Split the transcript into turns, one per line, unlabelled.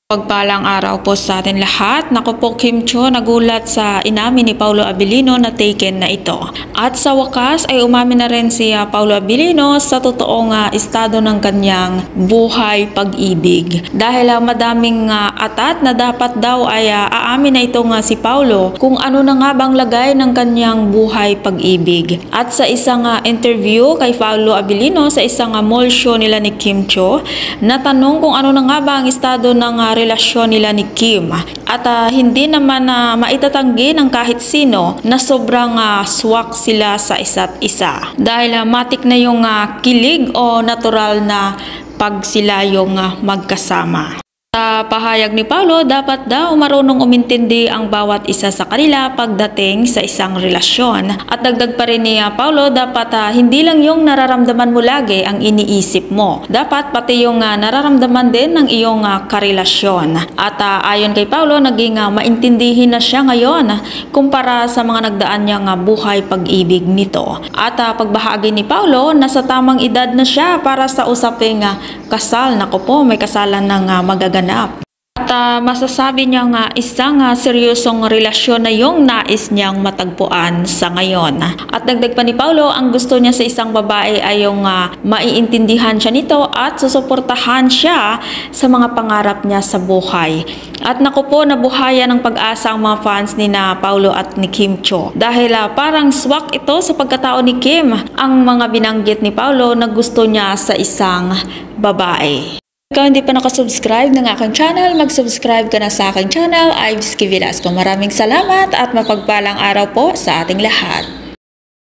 Pagpalang araw po sa atin lahat. Naku po, Kim Cho nagulat sa inamin ni Paulo Abilino na taken na ito. At sa wakas ay umamin na rin si Paulo Abilino sa totoong estado ng kanyang buhay pag-ibig. Dahil madaming atat na dapat daw ay aamin na itong si Paulo kung ano na nga bang lagay ng kanyang buhay pag-ibig. At sa isang interview kay Paulo Abilino sa isang mall show nila ni Kim Cho, natanong kung ano na nga ba ang estado ng relasyon nila ni Kim at hindi naman maitatanggi ng kahit sino na sobrang swak sila sa isa't isa dahil matik na yung kilig o natural na pag sila yung magkasama. Sa pahayag ni Paulo, dapat daw marunong umintindi ang bawat isa sa kanila pagdating sa isang relasyon. At dagdag pa rin ni Paulo, dapat hindi lang yung nararamdaman mo lagi ang iniisip mo. Dapat pati yung nararamdaman din ng iyong karelasyon. At ayon kay Paulo, naging maintindihin na siya ngayon kumpara sa mga nagdaan niyang buhay pag-ibig nito. At pagbahagi ni Paulo, nasa tamang edad na siya para sa usaping kasal. Naku po, may kasalan ng magaganap. At masasabi niya nga isang seryosong relasyon na yung nais niyang matagpuan sa ngayon. At dagdag pa ni Paulo, ang gusto niya sa isang babae ay yung maiintindihan siya nito at susuportahan siya sa mga pangarap niya sa buhay. At naku po, nabuhayan ng pag-asa ang mga fans ni Paulo at ni Kim Cho. Dahil parang swak ito sa pagkatao ni Kim ang mga binanggit ni Paulo na gusto niya sa isang babae. Kung hindi pa nakasubscribe ng aking channel, mag-subscribe ka na sa aking channel, Ives Velasco. Maraming salamat at mapagpalang araw po sa ating lahat.